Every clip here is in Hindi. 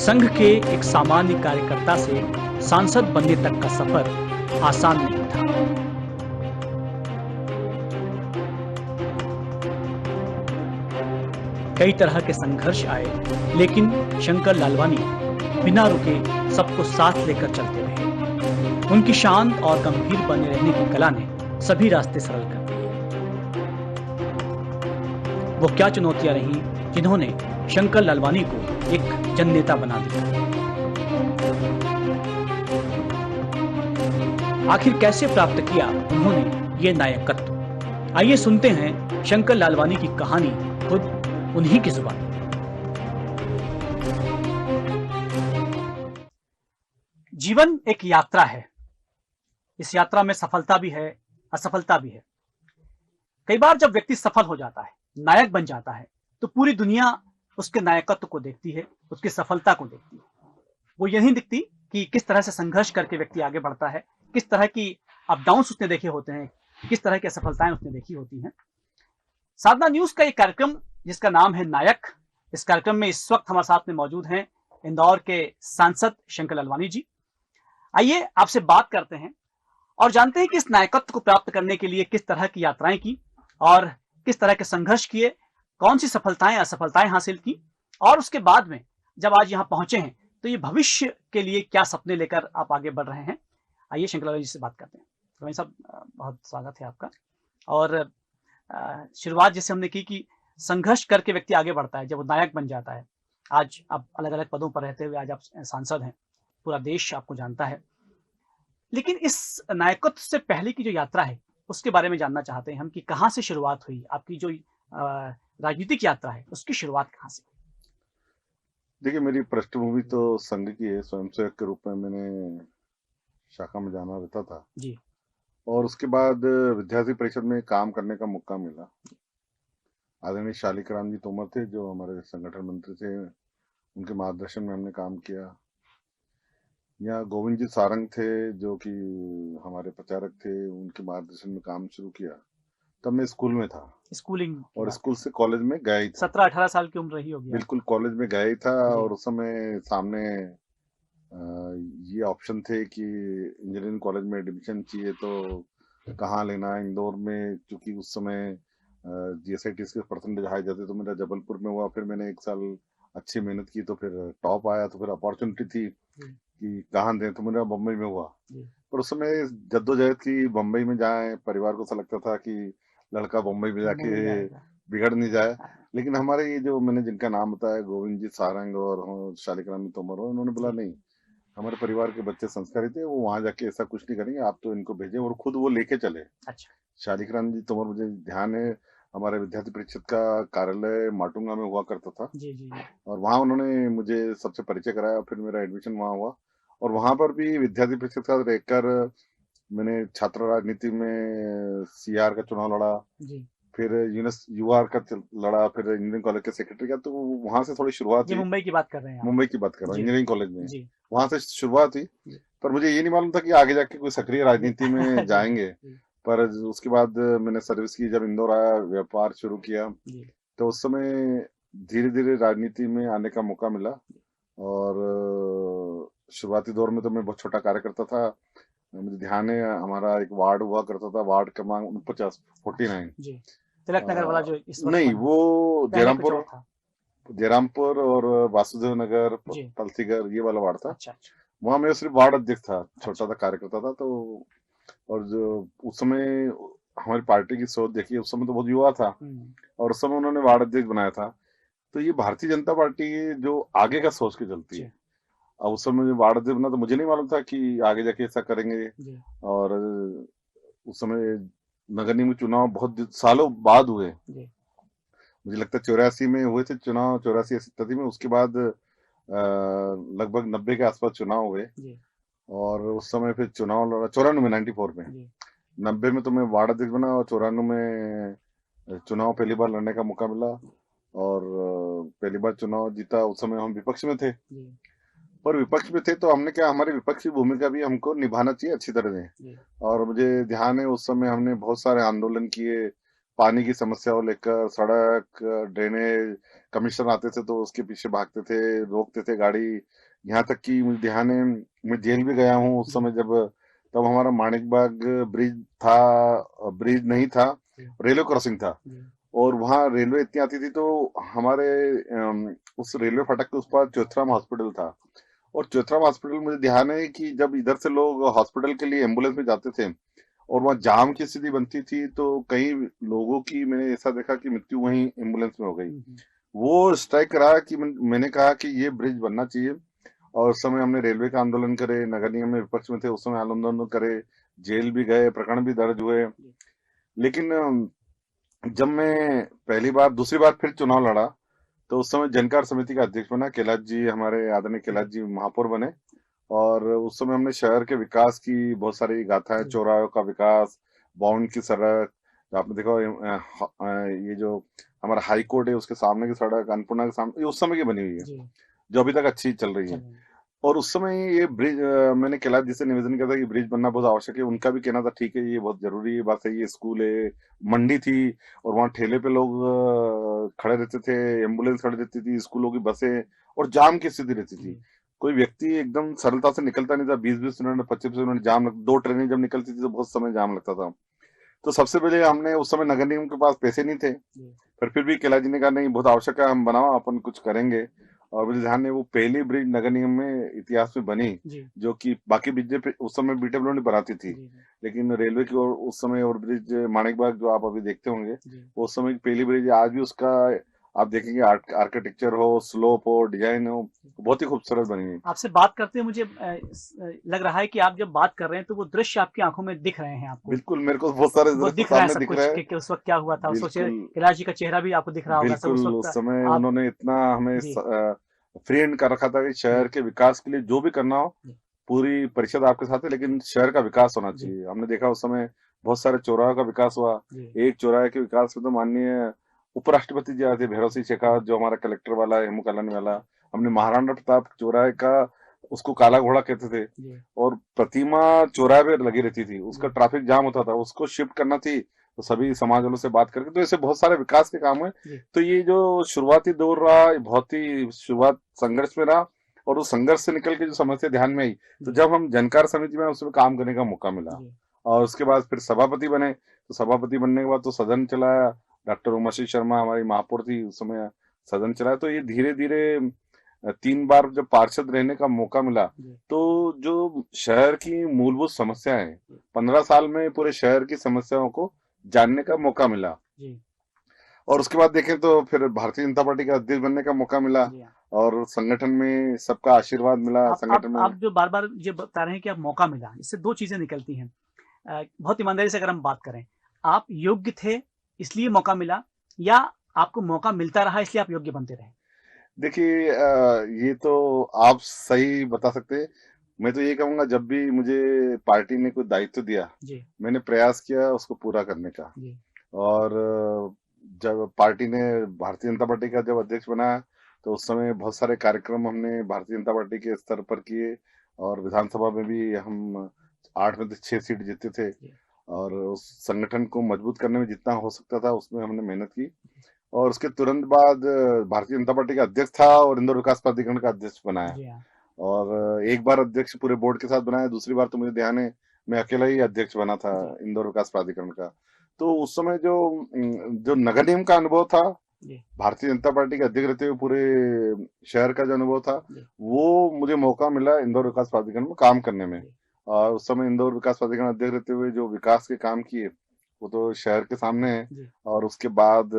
संघ के एक सामान्य कार्यकर्ता से सांसद बनने तक का सफर आसान नहीं था। कई तरह के संघर्ष आए, लेकिन शंकर लालवानी बिना रुके सबको साथ लेकर चलते रहे। उनकी शांत और गंभीर बने रहने की कला ने सभी रास्ते सरल कर दिए। वो क्या चुनौतियां रहीं जिन्होंने शंकर लालवानी को एक जननेता बना दिया। आखिर कैसे प्राप्त किया उन्होंने ये नायकत्व? आइए सुनते हैं शंकर लालवानी की कहानी खुद उन्हीं की जुबान। जीवन एक यात्रा है। इस यात्रा में सफलता भी है, असफलता भी है। कई बार जब व्यक्ति सफल हो जाता है, नायक बन जाता है, तो पूरी दुनिया उसके नायकत्व को देखती है, उसकी सफलता को देखती है। वो ये नहीं दिखती कि किस तरह से संघर्ष करके व्यक्ति आगे बढ़ता है, किस तरह की अप डाउन्स उसने देखे होते हैं, किस तरह की असफलताएं उसने देखी होती हैं। साधना न्यूज का एक कार्यक्रम जिसका नाम है नायक, इस कार्यक्रम में इस वक्त हमारे साथ में मौजूद हैं इंदौर के सांसद शंकर लालवानी जी। आइए आपसे बात करते हैं और जानते हैं कि इस नायकत्व को प्राप्त करने के लिए किस तरह की यात्राएं की और किस तरह के संघर्ष किए, कौन सी सफलताएं असफलताएं हासिल की, और उसके बाद में जब आज यहां पहुंचे हैं तो ये भविष्य के लिए क्या सपने लेकर आप आगे बढ़ रहे हैं। आइए शंकर लालवानी जी से बात करते हैं। लालवानी साहब, बहुत स्वागत है आपका। और शुरुआत जैसे हमने की कि संघर्ष करके व्यक्ति आगे बढ़ता है, जब वो नायक बन जाता है। आज आप अलग अलग पदों पर रहते हुए आज आप सांसद हैं, पूरा देश आपको जानता है। लेकिन इस नायकत्व से पहले की जो यात्रा है उसके बारे में जानना चाहते हैं हम कि कहाँ से शुरुआत हुई आपकी, जो राजनीतिक यात्रा है उसकी शुरुआत कहाँ से? देखिए, मेरी पृष्ठभूमि तो संघ की है। स्वयंसेवक के रूप में मैंने शाखा में जाना रहता था जी। और उसके बाद विद्यार्थी परिषद में काम करने का मौका मिला। आदरणीय शालिग्राम जी तोमर थे जो हमारे संगठन मंत्री थे, उनके मार्गदर्शन में हमने काम किया। यहाँ गोविंद जी सारंग थे जो कि हमारे प्रचारक थे, उनके मार्गदर्शन में काम शुरू किया। तब मैं स्कूल में था, स्कूलिंग और स्कूल से कॉलेज में गया ही था। 17-18 साल की उम्र रही होगी। बिल्कुल कॉलेज में गया ही था। और उस समय सामने ये ऑप्शन थे कि इंजीनियरिंग कॉलेज में एडमिशन चाहिए तो कहाँ लेना है। इंदौर में चूंकि उस समय जीएसआईटी के परसेंटेज हाई जाते, तो मेरा जबलपुर में हुआ। फिर मैंने एक साल अच्छी मेहनत की तो फिर टॉप आया, तो फिर अपॉर्चुनिटी थी कि कहाँ दें, तो मेरा बम्बई में हुआ। पर उस समय जद्दोजहद की बम्बई में जाए, परिवार को ऐसा लगता था कि लड़का बम्बई में जाके बिगड़ नहीं जाए। लेकिन हमारे ये जो मैंने जिनका नाम बताया, गोविंद जी सारंग और शालिग्राम तोमर, उन्होंने बोला नहीं, हमारे परिवार के बच्चे संस्कारी थे, वो वहां जाके ऐसा कुछ नहीं करेंगे, आप तो इनको भेजें। और खुद वो लेके चले। अच्छा। शालिग्राम जी तोमर, मुझे ध्यान है, हमारे विद्यार्थी परिषद का कार्यालय माटुंगा में हुआ करता था। जी जी। और वहां उन्होंने मुझे सबसे परिचय कराया, फिर मेरा एडमिशन वहां हुआ। और वहां पर भी विद्यार्थी परिषद का रहकर मैंने छात्र राजनीति में सीआर का चुनाव लड़ा, फिर यूआर का लड़ा, फिर इंजीनियरिंग कॉलेज के सेक्रेटरी का। तो वहां से थोड़ी शुरुआत हुई। मुंबई की बात कर रहे हैं आप? मुंबई की बात कर रहा हूँ, इंजीनियरिंग कॉलेज में जी। वहां से शुरुआत हुई। पर मुझे ये नहीं मालूम था कि आगे जाके कोई सक्रिय राजनीति में जाएंगे। पर उसके बाद मैंने सर्विस की, जब इंदौर आया, व्यापार शुरू किया, तो उस समय धीरे धीरे राजनीति में आने का मौका मिला। और शुरुआती दौर में तो मैं बहुत छोटा कार्यकर्ता था। मुझे ध्यान है, हमारा एक वार्ड हुआ करता था, वार्ड क्रमांक 49। तिलक नगर वाला जो नहीं, वो जयरामपुर और वासुदेव नगर, पलसीगर, ये वाला वार्ड था। अच्छा। वहां मैं सिर्फ वार्ड अध्यक्ष था, छोटा सा कार्यकर्ता था। तो और जो उस समय हमारी पार्टी की सोच देखिए, उस समय तो बहुत युवा था, और उस समय उन्होंने वार्ड अध्यक्ष बनाया था। तो ये भारतीय जनता पार्टी जो आगे का सोच के चलती है। अब उस समय वार्ड अध्यक्ष बना तो मुझे नहीं मालूम था कि आगे जाके ऐसा करेंगे। और उस समय नगर निगम चुनाव बहुत सालों बाद हुए। मुझे लगता है 84 में हुए थे चुनाव, 84-87 में। उसके बाद लगभग 90 के आसपास चुनाव हुए। और उस समय फिर चुनाव लड़ा 94 94 में। 90 में तो मैं वार्ड अध्यक्ष बना, और 94 में चुनाव पहली बार लड़ने का मौका मिला, और पहली बार चुनाव जीता। उस समय हम विपक्ष में थे। पर विपक्ष में थे तो हमने क्या, हमारी विपक्षी भूमिका भी हमको निभाना चाहिए अच्छी तरह से। और मुझे ध्यान है, उस समय हमने बहुत सारे आंदोलन किए, पानी की समस्या को लेकर, सड़क, ड्रेनेज, कमिश्नर आते थे तो उसके पीछे भागते थे, रोकते थे गाड़ी। यहाँ तक कि मुझे ध्यान है, मैं जेल भी गया हूँ उस समय जब, तब हमारा माणिक बाग ब्रिज था, ब्रिज नहीं था, रेलवे क्रॉसिंग था, और वहाँ रेलवे इतनी आती थी तो हमारे उस रेलवे फाटक के उस पार चौथराम हॉस्पिटल था। और चौथराम हॉस्पिटल, मुझे ध्यान है कि जब इधर से लोग हॉस्पिटल के लिए एम्बुलेंस में जाते थे और वहाँ जाम की स्थिति बनती थी तो कई लोगों की मैंने ऐसा देखा कि मृत्यु वहीं एम्बुलेंस में हो गई। वो स्ट्राइक रहा कि मैंने कहा कि ये ब्रिज बनना चाहिए। और उस समय हमने रेलवे का आंदोलन करे, नगर निगम में विपक्ष में थे, उस समय आंदोलन करे, जेल भी गए, प्रकरण भी दर्ज हुए। लेकिन जब मैं पहली बार, दूसरी बार फिर चुनाव लड़ा तो उस समय जनकार समिति का अध्यक्ष बना, कैलाश जी, हमारे आदरणीय कैलाश जी महापौर बने। और उस समय हमने शहर के विकास की बहुत सारी गाथाएं, चौराहों का विकास, बाउंड की सड़क, आपने देखा ये जो हमारा हाई कोर्ट है उसके सामने की सड़क, अन्नपूर्णा के सामने, ये उस समय की बनी हुई है जो अभी तक अच्छी चल रही है। और उस समय ये ब्रिज, मैंने कैलाश जी से निवेदन किया था कि ब्रिज बनना बहुत आवश्यक है। उनका भी कहना था ठीक है, ये बहुत जरूरी है, बात सही है, स्कूल है, मंडी थी और वहाँ ठेले पे लोग खड़े रहते थे, एम्बुलेंस खड़ी रहती थी, स्कूलों की बसें, और जाम की स्थिति रहती थी। कोई व्यक्ति एकदम सरलता से निकलता नहीं था, 20-20 मिनट, 25 मिनट जाम दो ट्रेनें जब निकलती थी तो बहुत समय जाम लगता था। तो सबसे पहले हमने, उस समय नगर निगम के पास पैसे नहीं थे, पर फिर भी कैलाश जी ने कहा नहीं, बहुत आवश्यक है, हम बनाओ, अपन कुछ करेंगे। और मुझे ध्यान है वो पहली ब्रिज नगर निगम में इतिहास में बनी, जो कि बाकी ब्रिज उस समय बीटेब्ल्यू ने बनाती थी, लेकिन रेलवे की ओर उस समय और ब्रिज माणिक बाग जो आप अभी देखते होंगे, उस समय की पहली ब्रिज, आज भी उसका आप देखेंगे आर्किटेक्चर हो, स्लोप हो, डिजाइन हो, बहुत ही खूबसूरत बनी है। आपसे बात करते हुए मुझे लग रहा है कि आप जब बात कर रहे हैं तो वो दृश्य आपकी आंखों में दिख रहे हैं आपको। बिल्कुल, मेरे को बहुत सारे वो दिख रहा है सब कुछ कि उस वक्त क्या हुआ था। सोचिए कैलाश जी का चेहरा भी आपको दिख रहा होगा सब बिल्कुल। उस समय उन्होंने इतना हमें फ्री हैंड कर रखा था कि शहर के विकास के लिए जो भी करना हो, पूरी परिषद आपके साथ है, लेकिन शहर का विकास होना चाहिए। हमने देखा उस समय बहुत सारे चौराहों का विकास हुआ। एक चौराहे के विकास में तो माननीय उपराष्ट्रपति जी आए थे, भैरव सिंह शेखावत, जो हमारा कलेक्टर वाला है, हेमू कालानी वाला। हमने महाराणा प्रताप चौराहे का, उसको काला घोड़ा कहते थे, और प्रतिमा चौराहे पे लगी रहती थी, उसका ट्रैफिक जाम होता था, उसको शिफ्ट करना थी तो सभी समाज वालों से बात करके, तो ऐसे बहुत सारे विकास के काम हुए। तो ये जो शुरुआती दौर रहा, बहुत ही शुरुआत संघर्ष में रहा, और उस संघर्ष से निकल के जो समस्या ध्यान में आई, तो जब हम जनकार समिति में उसमें काम करने का मौका मिला, और उसके बाद फिर सभापति बने, तो सभापति बनने के बाद तो सदन चलाया, डॉक्टर उमाश्री शर्मा हमारी महापौर थी उस समय, सदन चलाया। तो ये धीरे धीरे 3 बार जब पार्षद रहने का मौका मिला, तो जो शहर की मूलभूत समस्याएं, 15 साल में पूरे शहर की समस्याओं को जानने का मौका मिला। और उसके बाद देखें तो फिर भारतीय जनता पार्टी का अध्यक्ष बनने का मौका मिला, और संगठन में सबका आशीर्वाद मिला। संगठन में आप जो बार बार ये बता रहे हैं कि आप मौका मिला, इससे दो चीजें निकलती हैं। बहुत ईमानदारी से अगर हम बात करें, आप योग्य थे इसलिए मौका मिला, या आपको मौका मिलता रहा इसलिए आप योग्य बनते रहे? देखिए, ये तो आप सही बता सकते हैं। मैं तो ये कहूंगा, जब भी मुझे पार्टी ने कोई दायित्व दिया, मैंने प्रयास किया उसको पूरा करने का। और जब पार्टी ने, भारतीय जनता पार्टी का जब अध्यक्ष बनाया, तो उस समय बहुत सारे कार्यक्रम हमने भारतीय जनता पार्टी के स्तर पर किए, और विधानसभा में भी हम 8 में से 6 सीट जीते थे। और उस संगठन को मजबूत करने में जितना हो सकता था उसमें हमने मेहनत की। और उसके तुरंत बाद भारतीय जनता पार्टी का अध्यक्ष था और इंदौर विकास प्राधिकरण का अध्यक्ष बनाया। और एक बार अध्यक्ष पूरे बोर्ड के साथ बनाया, दूसरी बार तो मुझे ध्यान है मैं अकेला ही अध्यक्ष बना था इंदौर विकास प्राधिकरण का। तो उस समय जो नगर निगम का अनुभव था, भारतीय जनता पार्टी के अध्यक्ष रहते हुए पूरे शहर का जो अनुभव था, वो मुझे मौका मिला इंदौर विकास प्राधिकरण में काम करने में। और उस समय इंदौर विकास प्राधिकरण अध्यक्ष रहते हुए जो विकास के काम किए वो तो शहर के सामने है। और उसके बाद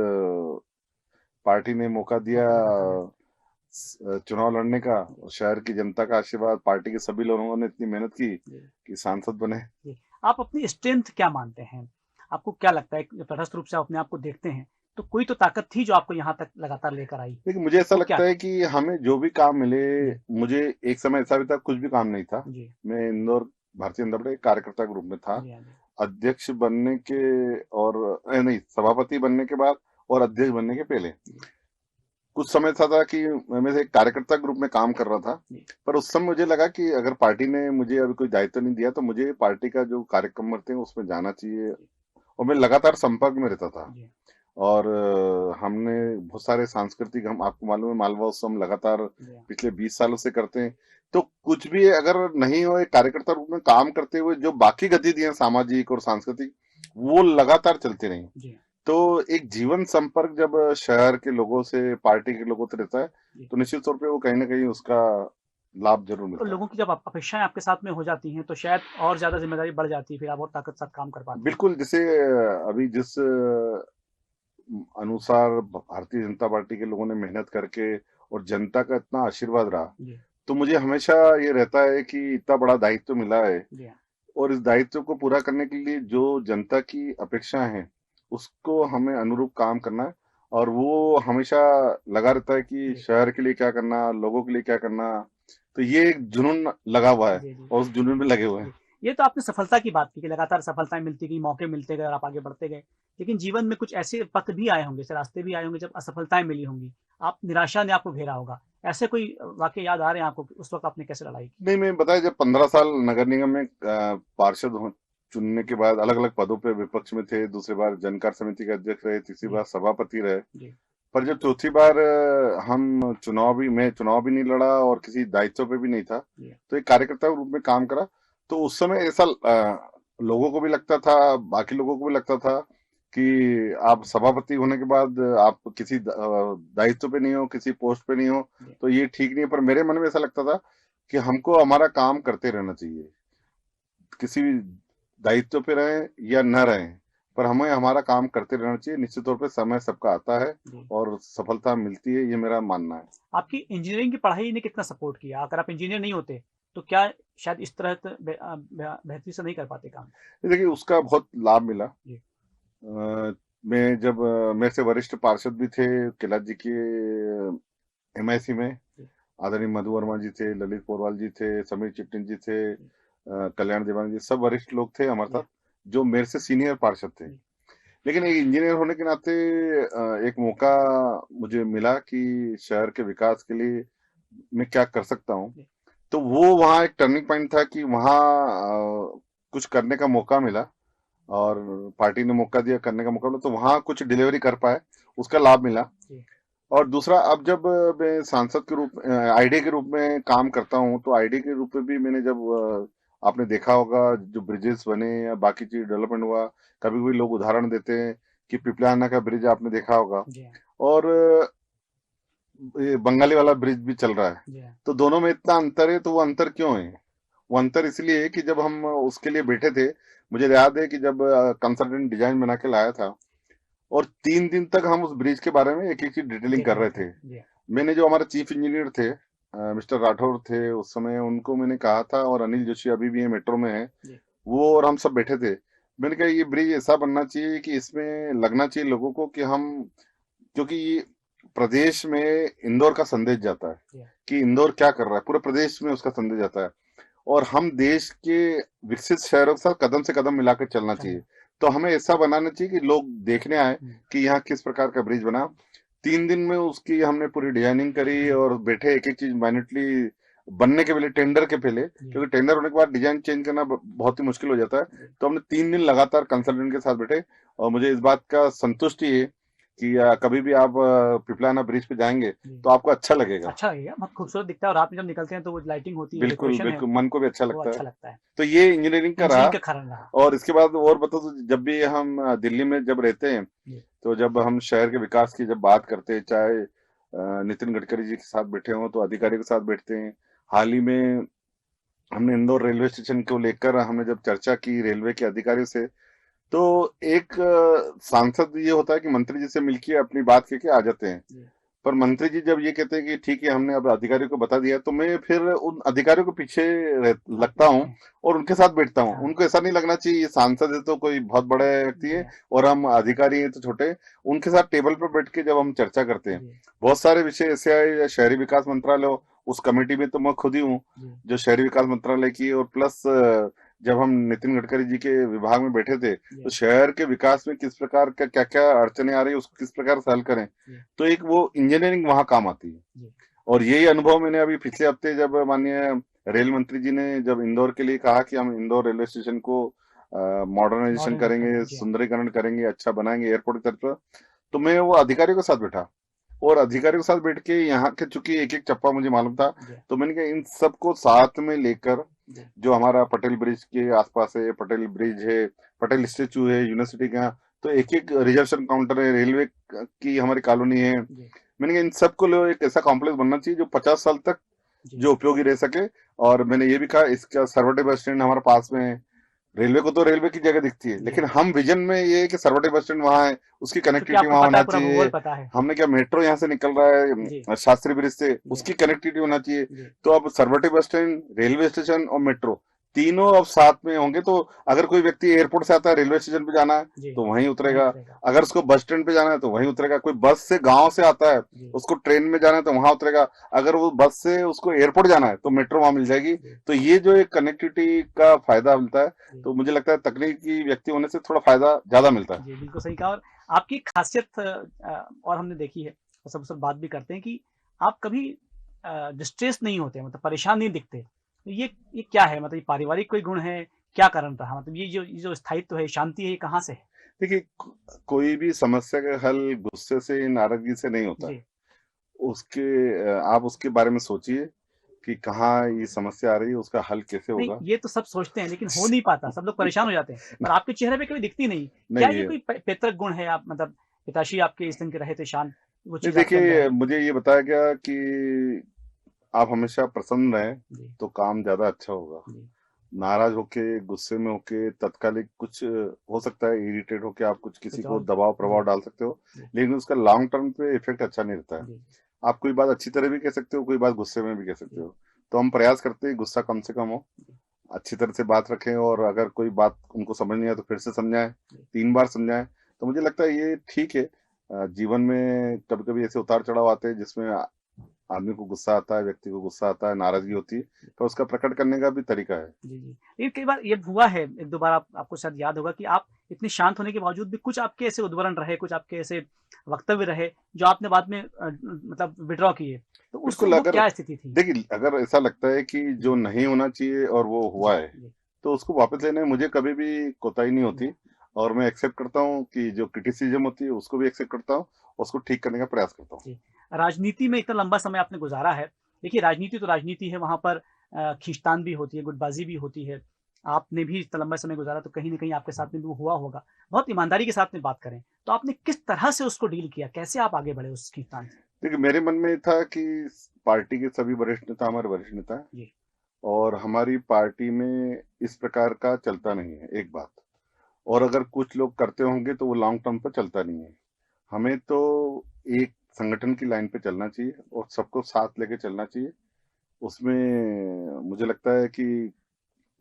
पार्टी ने मौका दिया चुनाव लड़ने का, शहर की जनता का आशीर्वाद, पार्टी के सभी लोगों ने इतनी मेहनत की कि सांसद बने। आप अपनी स्ट्रेंथ क्या मानते हैं? आपको क्या लगता है, तटस्थ रूप से अपने आप को देखते हैं तो कोई तो ताकत थी जो आपको यहाँ तक लगातार लेकर आई? देखिए, मुझे ऐसा लगता है कि हमें जो भी काम मिले, मुझे एक समय ऐसा भी था कुछ भी काम नहीं था, मैं इंदौर भारतीय जनता पार्टी कार्यकर्ता ग्रुप में था। अध्यक्ष बनने के और नहीं, सभापति बनने के बाद और अध्यक्ष बनने के पहले कुछ समय था कि मैं एक कार्यकर्ता ग्रुप में काम कर रहा था। पर उस समय मुझे लगा कि अगर पार्टी ने मुझे अभी कोई दायित्व नहीं दिया तो मुझे पार्टी का जो कार्यक्रम करते हैं उसमें जाना चाहिए और मैं लगातार संपर्क में रहता था। और हमने बहुत सारे सांस्कृतिक, हम आपको मालूम है मालवा उत्सव हम लगातार पिछले 20 सालों से करते हैं। तो कुछ भी अगर नहीं हो, एक कार्यकर्ता रूप में काम करते हुए जो बाकी गतिविधियां सामाजिक और सांस्कृतिक वो लगातार चलती रही। तो एक जीवन संपर्क जब शहर के लोगों से, पार्टी के लोगों से रहता है तो निश्चित तौर पे वो कहीं ना कहीं उसका लाभ जरूर मिलता है। तो लोगों की जब अपेक्षाएं आपके साथ में हो जाती हैं तो शायद और ज्यादा जिम्मेदारी बढ़ जाती है, फिर आप और ताकत साथ काम कर पाते हैं। बिल्कुल, जैसे अभी जिस अनुसार भारतीय जनता पार्टी के लोगों ने मेहनत करके और जनता का इतना आशीर्वाद रहा, तो मुझे हमेशा ये रहता है कि इतना बड़ा दायित्व मिला है और इस दायित्व को पूरा करने के लिए जो जनता की अपेक्षाएं हैं उसको हमें अनुरूप काम करना है। और वो हमेशा लगा रहता है कि शहर के लिए क्या करना, लोगों के लिए क्या करना। तो ये एक जुनून लगा हुआ है और उस जुनून में लगे हुए हैं। ये तो आपने सफलता की बात की कि लगातार सफलताएं मिलती गई, मौके मिलते गए और आप आगे बढ़ते गए। लेकिन जीवन में कुछ ऐसे पथ भी आए होंगे, ऐसे रास्ते भी आए होंगे जब असफलताएं मिली होंगी, आप निराशा ने आपको घेरा होगा। ऐसे कोई वाकये याद आ रहे हैं आपको, उस वक्त आपने कैसे लड़ाई की? नहीं, मैं बताया जब 15 साल नगर निगम में पार्षद चुनने के बाद अलग अलग पदों पे विपक्ष में थे, दूसरी बार जनकार समिति के अध्यक्ष रहे, तीसरी बार सभापति रहे, पर जब चौथी बार मैं चुनाव भी नहीं लड़ा और किसी दायित्व पे भी नहीं था, तो एक कार्यकर्ता के रूप में काम करा। तो उस समय ऐसा लोगों को भी लगता था, बाकी लोगों को भी लगता था कि आप सभापति होने के बाद आप किसी दायित्व पे नहीं हो, किसी पोस्ट पे नहीं हो, तो ये ठीक नहीं है। पर मेरे मन में ऐसा लगता था कि हमको हमारा काम करते रहना चाहिए, किसी भी दायित्व पे रहें या न रहें, पर हमें हमारा काम करते रहना चाहिए। निश्चित तौर पे समय सबका आता है और सफलता मिलती है, ये मेरा मानना है। आपकी इंजीनियरिंग की पढ़ाई ने कितना सपोर्ट किया? अगर आप इंजीनियर नहीं होते तो क्या शायद इस तरह बेहतरी से नहीं कर पाते काम? देखिए, उसका बहुत लाभ मिला। मैं जब मेरे से वरिष्ठ पार्षद भी थे कैलाश जी के MIC में, आदरणीय मधु वर्मा जी थे, ललित पोरवाल जी थे, समीर चिट्टिन जी थे, कल्याण देवांग जी, सब वरिष्ठ लोग थे हमारे साथ जो मेरे से सीनियर पार्षद थे। लेकिन एक इंजीनियर होने के नाते एक मौका मुझे मिला कि शहर के विकास के लिए मैं क्या कर सकता हूँ। तो वो वहाँ एक टर्निंग पॉइंट था कि वहाँ कुछ करने का मौका मिला और पार्टी ने मौका दिया, करने का मौका मिला, तो वहाँ कुछ डिलीवरी कर पाए, उसका लाभ मिला। और दूसरा, अब जब मैं सांसद के रूप ID के रूप में काम करता हूँ, तो ID के रूप में भी मैंने जब आपने देखा होगा जो ब्रिजेस बने या बाकी चीज डेवलपमेंट हुआ, कभी कभी लोग उदाहरण देते हैं कि पिपलाना का ब्रिज आपने देखा होगा और बंगाली वाला ब्रिज भी चल रहा है। तो दोनों में इतना अंतर है, तो वो अंतर क्यों है? वो अंतर इसलिए है कि जब हम उसके लिए बैठे थे, मुझे याद है कि जब कंसल्टेंट डिजाइन बना के लाया था और 3 दिन तक हम उस ब्रिज के बारे में एक एक चीज डिटेलिंग कर रहे थे। मैंने जो हमारे चीफ इंजीनियर थे मिस्टर राठौर थे उस समय, उनको मैंने कहा था, और अनिल जोशी अभी भी मेट्रो में है, वो और हम सब बैठे थे। मैंने कहा ये ब्रिज ऐसा बनना चाहिए कि इसमें लगना चाहिए लोगों को कि हम, क्योंकि प्रदेश में इंदौर का संदेश जाता है कि इंदौर क्या कर रहा है, पूरे प्रदेश में उसका संदेश जाता है और हम देश के विकसित शहरों के साथ कदम से कदम मिलाकर चलना चाहिए। तो हमें ऐसा बनाना चाहिए कि लोग देखने आए कि यहाँ किस प्रकार का ब्रिज बना। 3 दिन में उसकी हमने पूरी डिजाइनिंग करी और बैठे एक एक चीज माइन्यूटली बनने के पहले, टेंडर के पहले, क्योंकि टेंडर होने के बाद डिजाइन चेंज करना बहुत ही मुश्किल हो जाता है। तो हमने 3 दिन लगातार कंसल्टेंट के साथ बैठे और मुझे इस बात का संतुष्टि है कि कभी भी आप पिपलाना ब्रिज पे जाएंगे तो आपको अच्छा लगेगा, बहुत खूबसूरत दिखता है और आप जब निकलते हैं तो वो लाइटिंग होती है, बिल्कुल बिल्कुल, मन को भी अच्छा लगता है। तो ये इंजीनियरिंग का रहा। और इसके बाद और बताओ, तो जब भी हम दिल्ली में जब रहते हैं तो जब हम शहर के विकास की जब बात करते हैं, चाहे नितिन गडकरी जी के साथ बैठे हों तो अधिकारियों के साथ बैठते हैं। हाल ही में हमने इंदौर रेलवे स्टेशन को लेकर हमने जब चर्चा की रेलवे के अधिकारियों से, तो एक सांसद ये होता है कि मंत्री जी से मिलके अपनी बात कह के आ जाते हैं, पर मंत्री जी जब ये कहते हैं कि ठीक है हमने अब अधिकारियों को बता दिया, तो मैं फिर उन अधिकारियों के पीछे लगता हूँ और उनके साथ बैठता हूँ। उनको ऐसा नहीं लगना चाहिए ये सांसद है तो कोई बहुत बड़ा व्यक्ति है और हम अधिकारी हैं तो छोटे। उनके साथ टेबल पर बैठ के जब हम चर्चा करते हैं, बहुत सारे विषय ऐसे आए, शहरी विकास मंत्रालय हो, उस कमेटी में तो मैं खुद ही हूँ जो शहरी विकास मंत्रालय की, और प्लस जब हम नितिन गडकरी जी के विभाग में बैठे थे तो शहर के विकास में किस प्रकार का क्या क्या अड़चने आ रही है उसको किस प्रकार से हल करें, तो एक वो इंजीनियरिंग वहां काम आती है। और यही अनुभव मैंने अभी पिछले हफ्ते जब माननीय रेल मंत्री जी ने जब इंदौर के लिए कहा कि हम इंदौर रेलवे स्टेशन को मॉडर्नाइजेशन करेंगे, सुंदरीकरण करेंगे, अच्छा बनाएंगे एयरपोर्ट की तरफ। तो मैं वो अधिकारियों के साथ बैठा और अधिकारियों के साथ बैठ के यहाँ के चूंकि एक एक चप्पा मुझे मालूम था, तो मैंने कहा इन सबको साथ में लेकर, जो हमारा पटेल ब्रिज के आसपास है, पटेल ब्रिज है, पटेल स्टेचू है, यूनिवर्सिटी का, तो एक एक रिजर्वेशन काउंटर है, रेलवे की हमारी कॉलोनी है। मैंने कहा इन सबको लो, एक ऐसा कॉम्प्लेक्स बनना चाहिए जो 50 साल तक जो उपयोगी रह सके। और मैंने ये भी कहा इसका सरवटे बस स्टैंड हमारे पास में है। रेलवे को तो रेलवे की जगह दिखती है, लेकिन हम विजन में ये है कि सरवटे बस स्टैंड वहां है, उसकी कनेक्टिविटी वहां होना चाहिए। हमने क्या मेट्रो यहाँ से निकल रहा है शास्त्री ब्रिज से, उसकी कनेक्टिविटी होना चाहिए। तो अब Sarwate bus stand, railway station और मेट्रो तीनों अब साथ में होंगे। तो अगर कोई व्यक्ति एयरपोर्ट से आता है, रेलवे स्टेशन पे जाना है तो वहीं उतरेगा, अगर उसको बस स्टैंड पे जाना है तो वहीं उतरेगा। कोई बस से गांव से आता है, उसको ट्रेन में जाना है तो वहां उतरेगा, अगर वो बस से उसको एयरपोर्ट जाना है तो मेट्रो वहां मिल जाएगी। तो ये जो एक कनेक्टिविटी का फायदा मिलता है, तो मुझे लगता है तकनीकी व्यक्ति होने से थोड़ा फायदा ज्यादा मिलता है। बिल्कुल सही कहा। और आपकी खासियत और हमने देखी है और सब बात भी करते हैं कि आप कभी डिस्ट्रेस नहीं होते, मतलब परेशान नहीं दिखते। ये क्या है, मतलब ये पारिवारिक कोई गुण है, क्या कारण रहा, मतलब ये जो स्थायित्व है, शांति है, ये कहाँ से है? देखिए, कोई भी समस्या का हल गुस्से से, नाराजगी से नहीं होता। आप उसके बारे में सोचिए कि कहाँ ये समस्या आ रही है, उसका हल कैसे होगा। ये तो सब सोचते हैं लेकिन हो नहीं पाता, सब लोग परेशान हो जाते हैं, पर आपके चेहरे पे कभी दिखती नहीं। क्या ये कोई पैतृक गुण है? आप मतलब पिताश्री आपके इस दिन के रहे थे शांत, वो चीज देखिए, मुझे ये बताया गया कि आप हमेशा प्रसन्न रहे तो काम ज्यादा अच्छा होगा। नाराज होके, गुस्से में होके, तत्कालिक कुछ हो सकता है, इरिटेट होके आप कुछ किसी को दबाव प्रभाव डाल सकते हो, लेकिन उसका लॉन्ग टर्म पे इफेक्ट अच्छा नहीं रहता है। आप कोई बात अच्छी तरह भी कह सकते हो, कोई बात गुस्से में भी कह सकते हो। तो हम प्रयास करते हैं गुस्सा कम से कम हो, अच्छी तरह से बात रखें, और अगर कोई बात उनको समझ नहीं आए तो फिर से समझाएं, 3 बार समझाएं। तो मुझे लगता है ये ठीक है। जीवन में कभी कभी ऐसे उतार चढ़ाव आते हैं जिसमें आदमी को गुस्सा आता है, व्यक्ति को गुस्सा आता है, नाराजगी होती है, तो उसका प्रकट करने का भी तरीका है। जी। ये कई बार ये हुआ है, एक दो बार आपको शायद याद होगा कि आप इतने शांत होने के बावजूद भी कुछ आपके ऐसे उद्धरण रहे, कुछ आपके ऐसे वक्तव्य रहे जो आपने बाद में मतलब विड्रॉ किए, तो उसको क्या स्थिति थी? देखिए, अगर ऐसा लगता है कि जो नहीं होना चाहिए और वो हुआ है, तो उसको वापस लेने में मुझे कभी भी कोताही नहीं होती, और मैं एक्सेप्ट करता हूँ कि जो क्रिटिसिज्म होती है उसको भी एक्सेप्ट करता हूँ, उसको ठीक करने का प्रयास करता हूँ। राजनीति में इतना लंबा समय आपने गुजारा है, देखिए राजनीति तो राजनीति है, वहां पर खींचतान भी होती है, गुटबाजी भी होती है। आपने भी इतना लंबा समय गुजारा तो कहीं ना कहीं आपके साथ में भी हुआ होगा। बहुत ईमानदारी के साथ में बात करें तो आपने किस तरह से उसको डील किया, कैसे आप आगे बढ़े उस खींचतान से? देखिए, मेरे मन में था कि पार्टी के सभी वरिष्ठ नेता हमारे वरिष्ठ नेता है, और हमारी पार्टी में इस प्रकार का चलता नहीं है एक बात, और अगर कुछ लोग करते होंगे तो वो लॉन्ग टर्म पर चलता नहीं है। हमें तो एक संगठन की लाइन पे चलना चाहिए और सबको साथ लेके चलना चाहिए। उसमें मुझे लगता है कि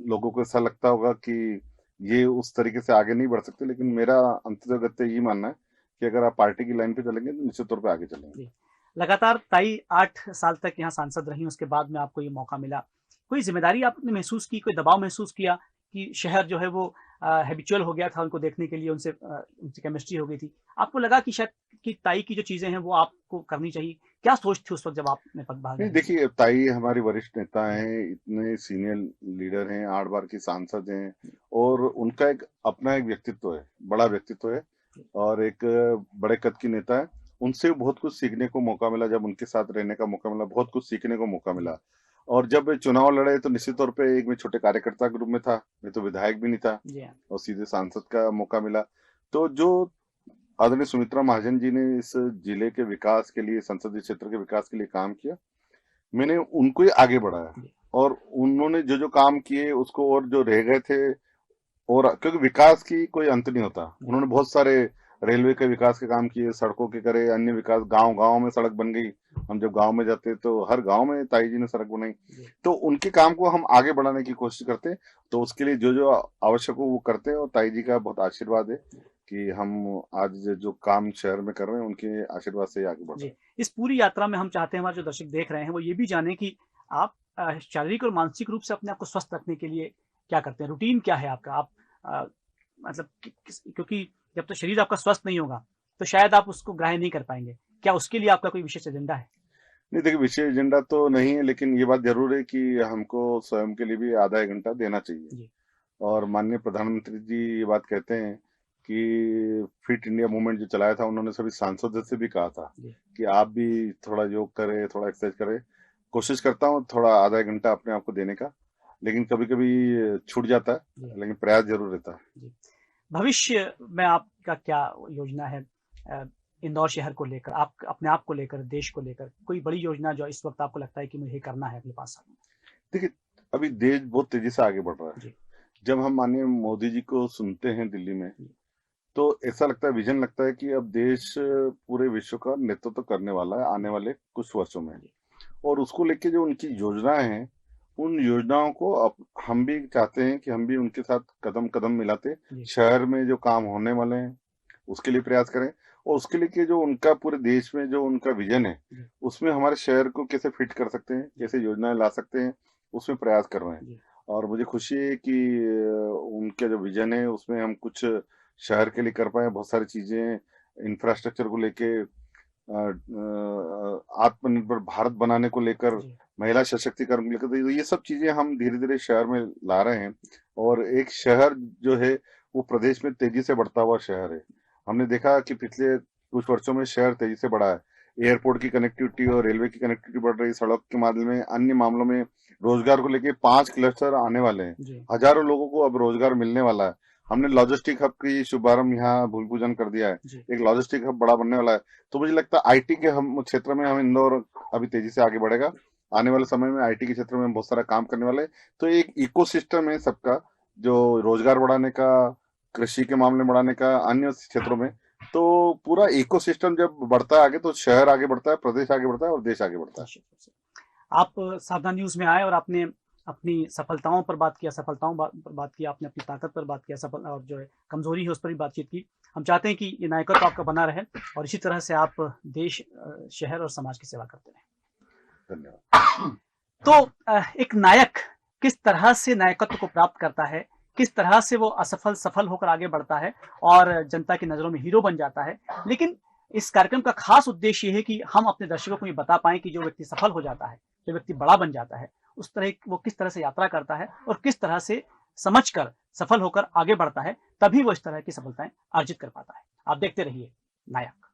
लोगों को ऐसा लगता होगा कि ये उस तरीके से आगे नहीं बढ़ सकते, लेकिन मेरा अंतर्गत यही मानना है कि अगर आप पार्टी की लाइन पे चलेंगे तो निश्चित तौर पे आगे चलेंगे। लगातार ताई 8 साल तक यहाँ सांसद रही, उसके बाद में आपको ये मौका मिला, कोई जिम्मेदारी आपने महसूस की, कोई दबाव महसूस किया कि शहर जो है वो हैबिचुअल हो गया था उनको देखने के लिए, उनसे केमिस्ट्री हो गई थी, आपको लगा कि शायद कि ताई की जो चीजें हैं वो आपको करनी चाहिए? क्या सोच थी उस वक्त जब आपने पदभार लिया? देखिए, ताई हमारी वरिष्ठ नेता हैं, इतने सीनियर लीडर हैं, 8 बार की सांसद हैं, और उनका एक अपना एक व्यक्तित्व है, बड़ा व्यक्तित्व है, और एक बड़े कद की नेता है। उनसे बहुत कुछ सीखने को मौका मिला, जब उनके साथ रहने का मौका मिला, बहुत कुछ सीखने को मौका मिला। और जब चुनाव लड़े तो निश्चित तौर पे एक मैं छोटे कार्यकर्ता के रूप में था, मैं तो विधायक भी नहीं था, और सीधे सांसद का मौका मिला। तो जो आदरणीय सुमित्रा महाजन जी ने इस जिले के विकास के लिए, संसदीय क्षेत्र के विकास के लिए काम किया, मैंने उनको ही आगे बढ़ाया, और उन्होंने जो जो काम किए उसको, और जो रह गए थे, और क्योंकि विकास की कोई अंत नहीं होता, उन्होंने बहुत सारे रेलवे के विकास के काम किए, सड़कों के करे, अन्य विकास, गांव गांव में सड़क बन गई। हम जब गांव में जाते तो हर गांव में ताई जी ने सड़क बनाई। तो उनके काम को हम आगे बढ़ाने की कोशिश करते हैं, तो उसके लिए जो जो आवश्यक हो वो करते हैं, और ताई जी का बहुत आशीर्वाद है कि हम आज जो काम शहर में कर रहे हैं उनके आशीर्वाद से आगे बढ़ रहे हैं। इस पूरी यात्रा में हम चाहते हैं हमारे जो दर्शक देख रहे हैं वो ये भी जाने कि आप शारीरिक और मानसिक रूप से अपने आप को स्वस्थ रखने के लिए क्या करते हैं, रूटीन क्या है आपका? आप मतलब क्योंकि जब तक शरीर आपका स्वस्थ नहीं होगा तो शायद आप उसको ग्रहण नहीं कर पाएंगे, क्या उसके लिए आपका कोई विशेष एजेंडा है? नहीं, देखिए, विशेष एजेंडा तो नहीं है, लेकिन ये बात जरूर है कि हमको स्वयं के लिए भी आधा 1 घंटा देना चाहिए। और माननीय प्रधानमंत्री जी ये बात कहते हैं कि फिट इंडिया मूवमेंट जो चलाया था, उन्होंने सभी सांसदों से भी कहा था कि आप भी थोड़ा योग करें, थोड़ा एक्सरसाइज करें। कोशिश करता हूँ थोड़ा आधा एक घंटा अपने आप को देने का, लेकिन कभी कभी छूट जाता है, लेकिन प्रयास जरूर रहता है। भविष्य में आपका क्या योजना है इंदौर शहर को लेकर, आप अपने आप को लेकर, देश को लेकर? कोई बड़ी योजना जो इस वक्त आपको लगता है कि मुझे करना है अगले 5 साल में? देखिए, अभी देश बहुत तेजी से आगे बढ़ रहा है। जब हम माननीय मोदी जी को सुनते हैं दिल्ली में, तो ऐसा लगता है, विजन लगता है कि अब देश पूरे विश्व का नेतृत्व करने वाला है आने वाले कुछ वर्षों में। और उसको लेके जो उनकी योजनाएं हैं, उन योजनाओं को अब हम भी चाहते हैं कि हम भी उनके साथ कदम कदम मिलाते शहर में जो काम होने वाले हैं उसके लिए प्रयास करें, और उसके लिए कि जो उनका पूरे देश में जो उनका विजन है, उसमें हमारे शहर को कैसे फिट कर सकते हैं, कैसे योजनाएं ला सकते हैं, उसमें प्रयास कर रहे हैं। और मुझे खुशी है कि उनका जो विजन है उसमें हम कुछ शहर के लिए कर पाए। बहुत सारी चीजें इंफ्रास्ट्रक्चर को लेके, आत्मनिर्भर भारत बनाने को लेकर, महिला सशक्तिकरण को लेकर, तो ये सब चीजें हम धीरे धीरे शहर में ला रहे हैं। और एक शहर जो है वो प्रदेश में तेजी से बढ़ता हुआ शहर है। हमने देखा कि पिछले कुछ वर्षों में शहर तेजी से बढ़ा है। एयरपोर्ट की कनेक्टिविटी और रेलवे की कनेक्टिविटी बढ़ रही, सड़क के माध्यम में, अन्य मामलों में रोजगार को लेके 5 क्लस्टर आने वाले हैं। हजारों लोगों को अब रोजगार मिलने वाला है। हमने लॉजिस्टिक हब की शुभारंभ यहाँ भूमि पूजन कर दिया है। एक लॉजिस्टिक हब बड़ा बनने वाला है। तो मुझे लगता है आईटी के हम क्षेत्र में हम इंदौर अभी तेजी से आगे बढ़ेगा। आने वाले समय में आईटी के क्षेत्र में बहुत सारा काम करने वाले। तो एक इकोसिस्टम है सबका, जो रोजगार बढ़ाने का, कृषि के मामले बढ़ाने का, अन्य क्षेत्रों में। तो पूरा इकोसिस्टम जब बढ़ता है आगे, तो शहर आगे बढ़ता है, प्रदेश आगे बढ़ता है और देश आगे बढ़ता है। आप सावधान न्यूज में आए और आपने अपनी सफलताओं पर बात किया, पर बात किया, आपने अपनी ताकत पर बात किया, और जो है कमजोरी है उस पर भी बातचीत की। हम चाहते हैं कि ये नायकत्व आपका बना रहे और इसी तरह से आप देश, शहर और समाज की सेवा करते रहें। धन्यवाद। तो एक नायक किस तरह से नायकत्व को प्राप्त करता है, किस तरह से वो सफल होकर आगे बढ़ता है और जनता की नजरों में हीरो बन जाता है। लेकिन इस कार्यक्रम का खास उद्देश्य ये है कि हम अपने दर्शकों को ये बता पाएं कि जो व्यक्ति सफल हो जाता है, जो व्यक्ति बड़ा बन जाता है, उस तरह वो किस तरह से यात्रा करता है और किस तरह से समझकर सफल होकर आगे बढ़ता है, तभी वो इस तरह की सफलताएं अर्जित कर पाता है। आप देखते रहिए नायक।